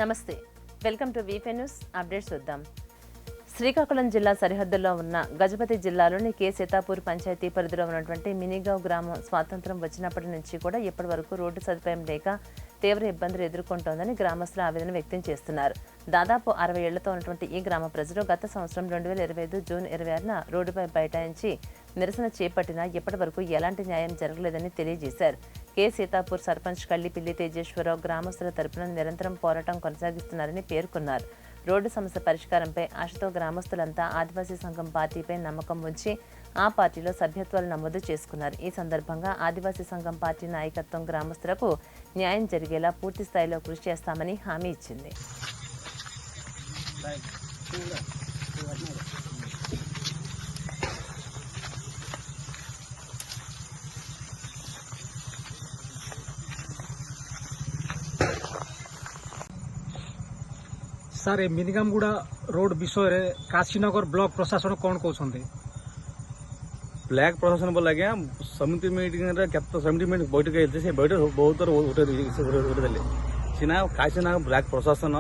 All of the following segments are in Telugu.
నమస్తే, వెల్కమ్ టు వీఫే న్యూస్ అప్డేట్స్. చూద్దాం. శ్రీకాకుళం జిల్లా సరిహద్దుల్లో ఉన్న గజపతి జిల్లాలోని కే సీతాపూర్ పంచాయతీ పరిధిలో ఉన్నటువంటి మినిగావ్ గ్రామం స్వాతంత్ర్యం వచ్చినప్పటి నుంచి కూడా ఇప్పటి వరకు రోడ్డు సదుపాయం లేక తీవ్ర ఇబ్బందులు ఎదుర్కొంటోందని గ్రామస్తులు ఆవేదన వ్యక్తం చేస్తున్నారు. దాదాపు 60 ఏళ్లతో ఉన్నటువంటి ఈ గ్రామ ప్రజలు గత సంవత్సరం 2025 జూన్ 26న రోడ్డుపై బైఠాయించి నిరసన చేపట్టినా ఇప్పటి వరకు ఎలాంటి న్యాయం జరగలేదని తెలియజేశారు. కే సీతాపూర్ సర్పంచ్ కళ్లిపిల్లి తేజేశ్వరరావు గ్రామస్తుల తరపున నిరంతరం పోరాటం కొనసాగిస్తున్నారని పేర్కొన్నారు. రోడ్డు సమస్య పరిష్కారంపై ఆశతో గ్రామస్తులంతా ఆదివాసీ సంఘం పార్టీపై నమ్మకం ఉంచి ఆ పార్టీలో సభ్యత్వాలు నమోదు చేసుకున్నారు. ఈ సందర్భంగా ఆదివాసీ సంఘం పార్టీ నాయకత్వం గ్రామస్తులకు న్యాయం జరిగేలా పూర్తి స్థాయిలో కృషి చేస్తామని హామీ ఇచ్చింది. सर ए मिनिगामगुड़ा रोड विषय काशीनगर ब्लॉक प्रशासन कौन कहते ब्लैक प्रशासन बोल आज्ञा समिति मीटिंग समिति मीटिंग बैठक से बैठक बहुत सीना काशीनगर ब्लैक प्रशासन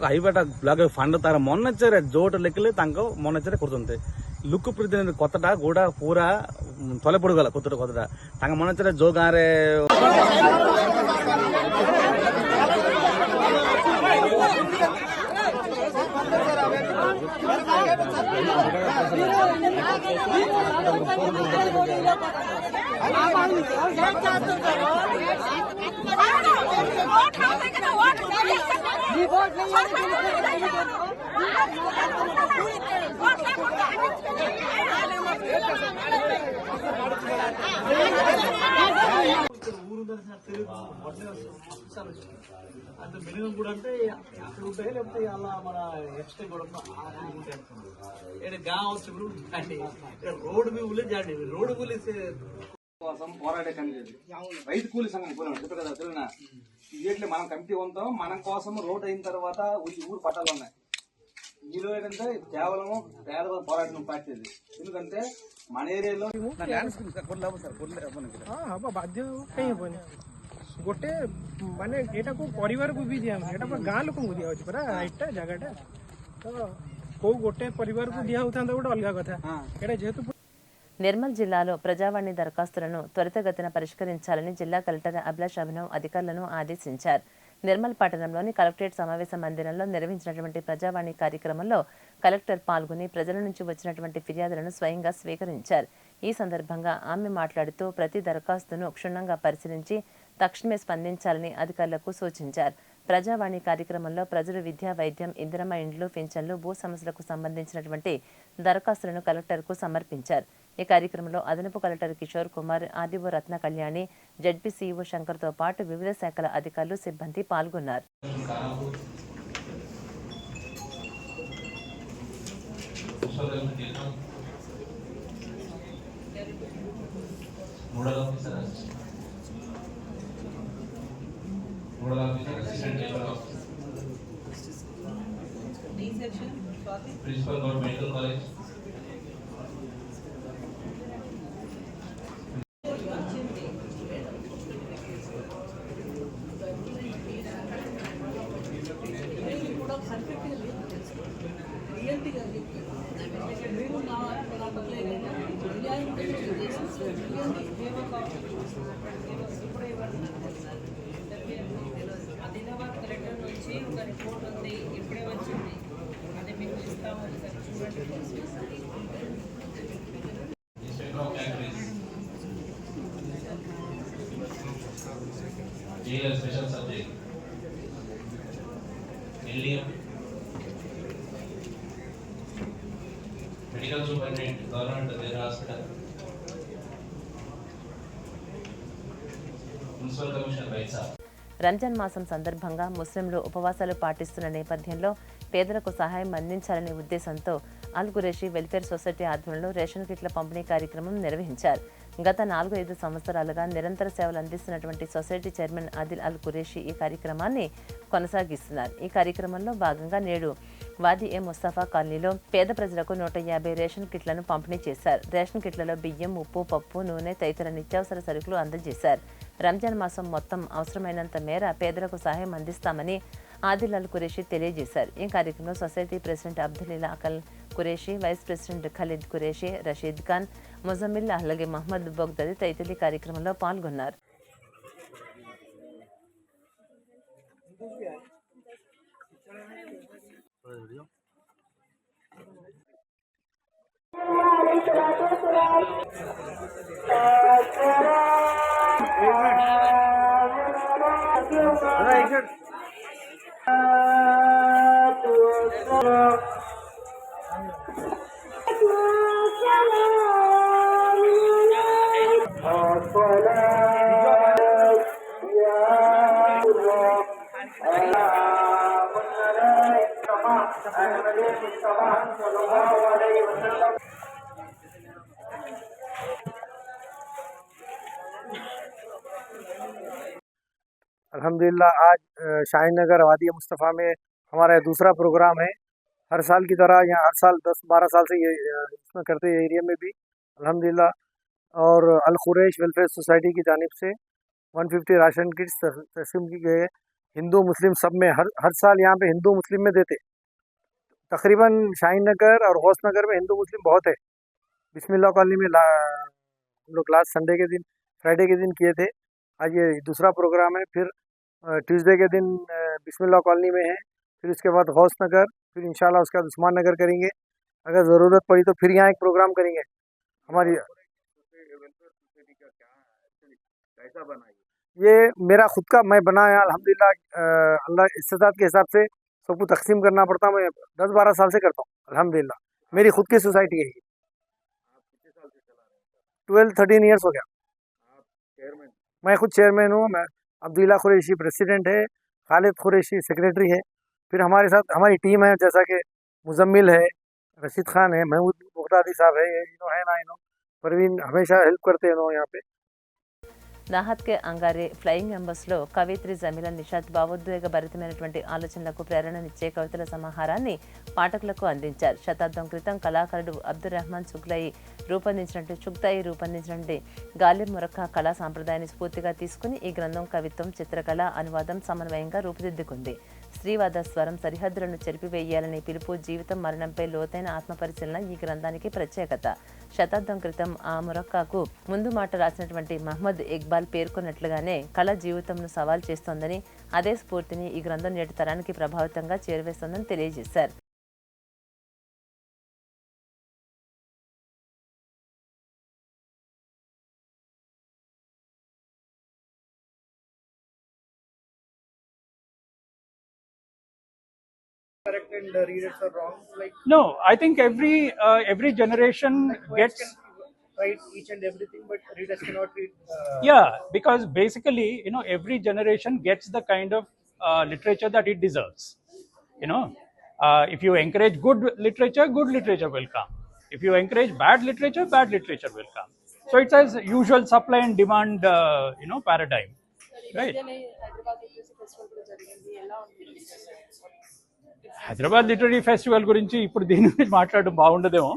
हाईवेटा ब्लॉक फंड तार मनचरे जोट लेकिले मनचरे करते लुक प्रीति कतटा गोड़ा पूरा तले पड़गला कतटा मनचरे जो गाँव అంటే మినిమం కూడా అంటే అక్కడ ఉంటాయి లేకపోతే అలా మన ఎక్స్ట్రా కూడా గావచ్చు రోడ్డు మీ ఉల్లించండి రోడ్డు కూలిసే కోసం పోరాడే కమిటీ రైతు కూలి సంఘం చెప్పారు కదా తెలియనా ఇట్లా మనం కమిటీ ఉంటాం మన కోసం రోడ్ అయిన తర్వాత ఊరు పట్టాలు ఉన్నాయి ఈలో ఏంటంటే కేవలం పేదవాళ్ళ పోరాటం పార్టీ ఎందుకంటే మన ఏరియాలో गोटे माने एटा को परिवार को भी दिया एटा पर गां लोक को दिया होची परा एटा जगहटा तो को गोटे परिवार को दिया होता गोटे अलग कथा एटा जेतु. నిర్మల్ జిల్లాలో ప్రజావాణి దరఖాస్తులను త్వరితగతిన పరిష్కరించాలని జిల్లా కలెక్టర్ అభిలాష్ అభినవ్ అధికారులను ఆదేశించారు. నిర్మల్ పట్టణంలోని కలెక్టరేట్ సమావేశ మందిరంలో నిర్వహించినటువంటి ప్రజావాణి కార్యక్రమంలో కలెక్టర్ పాల్గొని ప్రజల నుంచి వచ్చినటువంటి ఫిర్యాదులను స్వయంగా స్వీకరించారు. ఈ సందర్భంగా ఆమె మాట్లాడుతూ ప్రతి దరఖాస్తును క్షుణ్ణంగా పరిశీలించి తక్షణమే స్పందించాలని అధికారులకు సూచించారు. ప్రజావాణి కార్యక్రమంలో ప్రజలు విద్యా, వైద్యం, ఇందిరమ్మ ఇండ్లు, పింఛన్లు, భూ సమస్యలకు సంబంధించినటువంటి దరఖాస్తులను కలెక్టర్కు సమర్పించారు. ఈ కార్యక్రమంలో అదనపు collector Kishore Kumar, RDO Ratna Kalyani, ZP CEO శంకర్తో పాటు వివిధ శాఖల అధికారులు, సిబ్బంది పాల్గొన్నారు. Principal government medical college Adilabad collector నుంచి ఒక రిపోర్ట్ ఉంది, ఇప్పుడే వచ్చింది, అది మీకు ఇస్తాము. Special subject LDM medical superintendent government దగ్గర హాస్పిటల్ మున్సిపల్ కమిషనర్ వైసా. రంజాన్ మాసం సందర్భంగా ముస్లింలు ఉపవాసాలు పాటిస్తున్న నేపథ్యంలో పేదలకు సహాయం అందించాలనే ఉద్దేశంతో అల్ ఖురేషీ వెల్ఫేర్ సొసైటీ ఆధ్వర్యంలో రేషన్ కిట్ల పంపిణీ కార్యక్రమం నిర్వహించారు. గత 4-5 సంవత్సరాలుగా నిరంతర సేవలు అందిస్తున్నటువంటి సొసైటీ చైర్మన్ ఆదిల్ అల్ ఖురేషీ ఈ కార్యక్రమాన్ని కొనసాగిస్తున్నారు. ఈ కార్యక్రమంలో భాగంగా నేడు వాది ఏ ముస్తఫా కాలనీలో పేద ప్రజలకు 150 రేషన్ కిట్లను పంపిణీ చేశారు. రేషన్ కిట్లలో బియ్యం, ఉప్పు, పప్పు, నూనె తదితర నిత్యావసర సరుకులు అందజేశారు. రంజాన్ మాసం మొత్తం అవసరమైనంత మేర పేదలకు సహాయం అందిస్తామని ఆదిలాల్ ఖురేషి తెలియజేశారు. ఈ కార్యక్రమంలో society president Abdullila Akal Qureshi, vice president Khalid Qureshi, Rashid Khan, Muzammil, అలాగే మహమ్మద్ బొగ్దది తదితరులు కార్యక్రమంలో పాల్గొన్నారు. अल्हम्दुलिल्लाह आज शाहीन नगर वादी मुस्तफ़ा में हमारा दूसरा प्रोग्राम है। हर साल की तरह यहाँ हर साल 10-12 साल से ये इसमें करते हैं एरिया में भी अल्हम्दुलिल्लाह। और अल खुरैश वेलफेयर सोसाइटी की जानिब से 150 राशन किट्स तकसीम की गई है। हिंदू मुस्लिम सब में हर साल यहाँ पे हिंदू मुस्लिम में देते। तकरीबन शाहीन नगर और गौस नगर में हिंदू मुस्लिम बहुत है। बिस्मिल्लाह कॉलोनी में हम लोग लास्ट संडे के दिन फ्राइडे के दिन किए थे। आज ये दूसरा प्रोग्राम है। फिर ट्यूसडे के दिन बिस्मिल्लाह कॉलोनी में है, फिर उसके बाद गौस नगर, फिर इंशाल्लाह उसके बाद उस्मान नगर करेंगे। अगर ज़रूरत पड़ी तो फिर यहाँ एक प्रोग्राम करेंगे। हमारी ये मेरा खुद का मैं बनाया अल्हम्दुलिल्लाह। अल्लाह इस्तिताअत के हिसाब से सबको तकसीम करना पड़ता। मैं 10-12 साल से करता हूँ अल्हम्दुलिल्लाह। मेरी खुद की सोसाइटी है। 12-13 ईयर्स हो गया। मैं खुद चेयरमैन हूँ। मैं अब्दुल्ला खुरैशी प्रेसिडेंट है, खालिद खुरैशी सेक्रेटरी है। फिर हमारे साथ हमारी टीम है, जैसा कि मुजम्मिल है, रशीद खान है, महमूद मुख्तादी साहब है, है ना, परवीन हमेशा हेल्प करते हैं यहाँ पे। నాహత్ కే అంగారే ఫ్లయింగ్ నంబర్స్లో కవిత్రి జమీలా నిషాద్ భావోద్వేగ భరితమైనటువంటి ఆలోచనలకు ప్రేరణనిచ్చే కవితల సమాహారాన్ని పాఠకులకు అందించారు. శతాబ్దం క్రితం కళాకారుడు అబ్దుర్ రెహమాన్ చుగ్తాయి రూపొందించినటువంటి గాలిబ్ మురక్కా కళా సాంప్రదాయాన్ని స్ఫూర్తిగా తీసుకుని ఈ గ్రంథం కవిత్వం, చిత్రకళ, అనువాదం సమన్వయంగా రూపుదిద్దుకుంది. స్త్రీవాద స్వరం సరిహద్దులను చెరిపివేయాలనే పిలుపు, జీవితం మరణంపై లోతైన ఆత్మపరిశీలన ఈ గ్రంథానికి ప్రత్యేకత. శతాబ్దం క్రితం ఆ మురక్కాకు ముందు మాట రాసినటువంటి మహమ్మద్ ఇక్బాల్ పేర్కొన్నట్లుగానే కళ జీవితంను సవాల్ చేస్తోందని, అదే స్ఫూర్తిని ఈ గ్రంథం నేటి తరానికి ప్రభావితంగా చేరవేస్తోందని తెలియజేశారు. correct and readers are wrong? Like No, I think every generation gets write each and everything, but readers cannot read. yeah, because basically every generation gets the kind of literature that it deserves. If you encourage good literature will come. If you encourage bad literature will come. So it's as usual supply and demand paradigm, right? Hyderabad literary festival గురించి ఇప్పుడు దీని గురించి మాట్లాడడం బాగుండదేమో.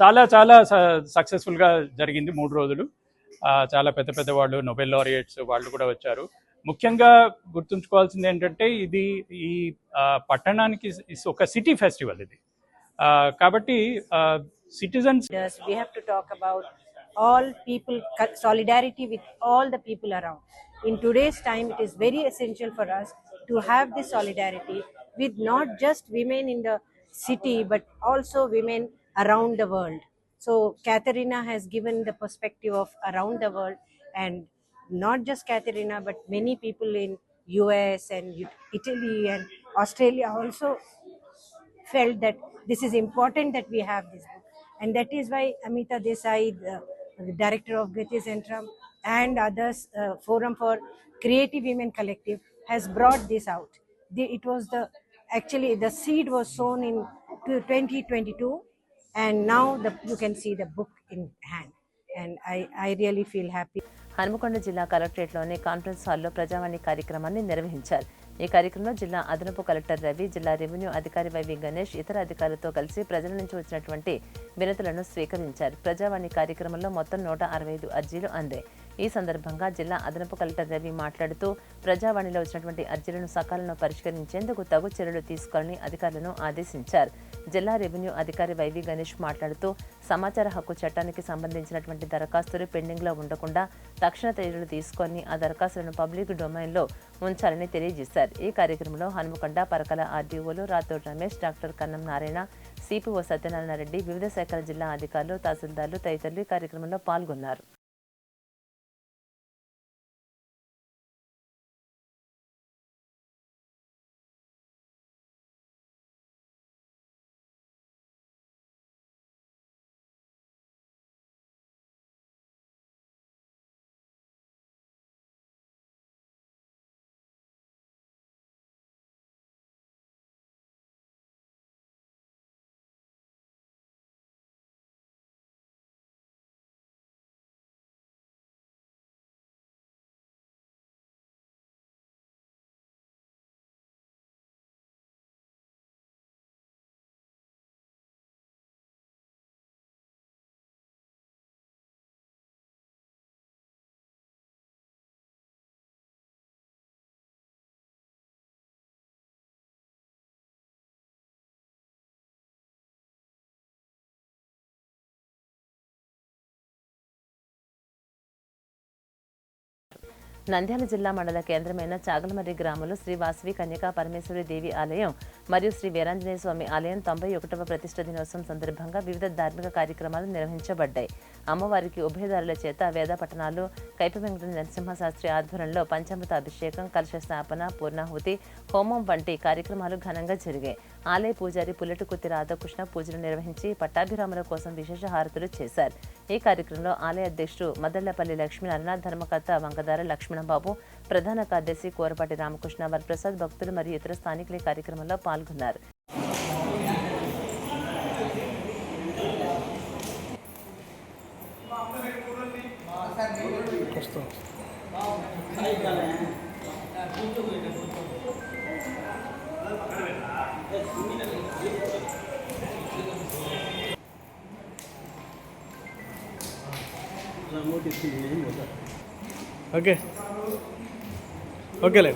చాలా చాలా సక్సెస్ఫుల్గా జరిగింది 3 రోజులు. చాలా పెద్ద పెద్ద వాళ్ళు, నోబెల్ లారియట్స్ వాళ్ళు కూడా వచ్చారు. ముఖ్యంగా గుర్తుంచుకోవాల్సింది ఏంటంటే ఇది ఈ పట్టణానికి ఒక సిటీ ఫెస్టివల్ ఇది. కాబట్టి citizens we have to talk about all people, solidarity with all the people around. In today's time, it is very essential for us to have this solidarity with not just women in the city but also women around the world. So Katharina has given the perspective of around the world, and not just Katharina but many people in US and Italy and Australia also felt that this is important that we have this book, and that is why Amita Desai, the director of Gati Centrum, and others, Forum for Creative Women Collective, has brought this out. It was actually the seed was sown in 2022, and now you can see the book in hand, and I really feel happy. Hanumakonda జిల్లా కలెక్టరేట్లోని కాన్ఫరెన్స్ హాల్లో ప్రజావాణి కార్యక్రమాన్ని నిర్వహించారు. ఈ కార్యక్రమంలో జిల్లా అదనపు కలెక్టర్ రవి, జిల్లా రెవెన్యూ అధికారి వైవి గణేష్ ఇతర అధికారులతో కలిసి ప్రజల నుంచి వచ్చినటువంటి వినతులను స్వీకరించారు. ప్రజావాణి కార్యక్రమంలో మొత్తం 165 అర్జీలు అందాయి. ఈ సందర్భంగా జిల్లా అదనపు కలెక్టర్ రవి మాట్లాడుతూ ప్రజావాణిలో వచ్చినటువంటి అర్జీలను సకాలంలో పరిష్కరించేందుకు తగు చర్యలు తీసుకోవాలని అధికారులను ఆదేశించారు. జిల్లా రెవెన్యూ అధికారి వైవి గణేష్ మాట్లాడుతూ సమాచార హక్కు చట్టానికి సంబంధించినటువంటి దరఖాస్తులు పెండింగ్లో ఉండకుండా తక్షణ చర్యలు తీసుకొని ఆ దరఖాస్తులను పబ్లిక్ డొమైన్లో ఉంచాలని తెలియజేశారు. ఈ కార్యక్రమంలో హనుమకొండ పరకల ఆర్డీఓలు రాథోడ్ రమేష్, డాక్టర్ కన్నం నారాయణ, సిపిఓ సత్యనారాయణ రెడ్డి, వివిధ శాఖల జిల్లా అధికారులు, తహసీల్దార్లు తదితరులు ఈ కార్యక్రమంలో పాల్గొన్నారు. నంద్యాల జిల్లా మండల కేంద్రమైన చాగలమర్రి గ్రామంలో శ్రీ వాసవి కన్యకా పరమేశ్వరి దేవి ఆలయం మరియు శ్రీ వీరాంజనేయ స్వామి ఆలయం 91వ ప్రతిష్ఠ దినోత్సవం సందర్భంగా వివిధ ధార్మిక కార్యక్రమాలు నిర్వహించబడ్డాయి. అమ్మవారికి ఉభయదారుల చేత వేద పఠనాలు, కైప వెంకట నరసింహశాస్త్రి ఆధ్వర్యంలో పంచామృత అభిషేకం, కలశ స్థాపన, పూర్ణాహుతి, హోమం వంటి కార్యక్రమాలు ఘనంగా జరిగాయి. ఆలయ పూజారి పుల్లటికుత్తి రాధాకృష్ణ పూజలు నిర్వహించి పట్టాభిరాముల కోసం విశేష హారతులు చేశారు. ఈ కార్యక్రమంలో ఆలయ అధ్యక్షుడు మదళ్లపల్లి లక్ష్మీనారాయణ, ధర్మకర్త వంకదార లక్ష్మణబాబు, ప్రధాన కార్యదర్శి కోరపాటి రామకృష్ణ, వరప్రసాద్, భక్తులు మరియు ఇతర స్థానికులు ఈ కార్యక్రమంలో పాల్గొన్నారు. ఓకే ఓకేలే.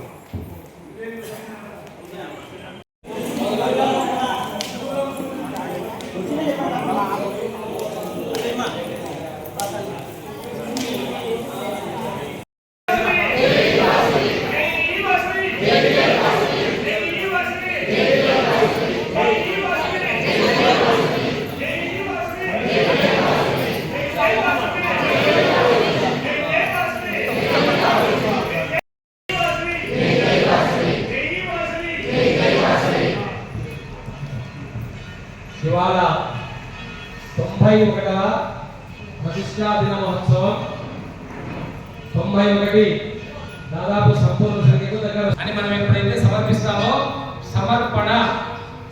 ఇవాళ 91వ ప్రతిష్ఠా దిన మహోత్సవం 91 దాదాపు సంపూర్ణ సంఖ్యకు దగ్గర అని మనం ఎప్పుడైతే సమర్పిస్తామో సమర్పణ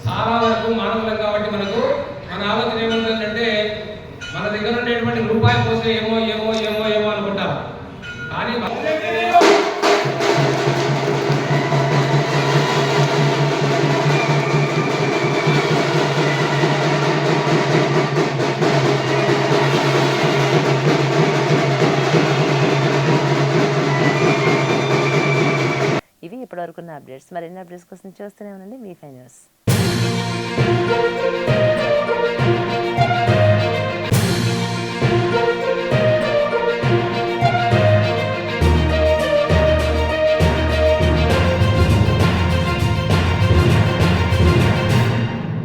చాలా వరకు మానవులం కాబట్టి మనకు మన ఆలోచన ఏముంటుందంటే మన దగ్గర ఉండేటువంటి రూపాయి కోసం ఏమో ఏమో ఏమో ఏమో అనుకుంటాం. కానీ ఇవి ఇప్పటివరకున్న అప్డేట్స్. మరిన్ని అప్డేట్స్ కోసం చూస్తూనే ఉండండి మీ ఫైవ్ న్యూస్.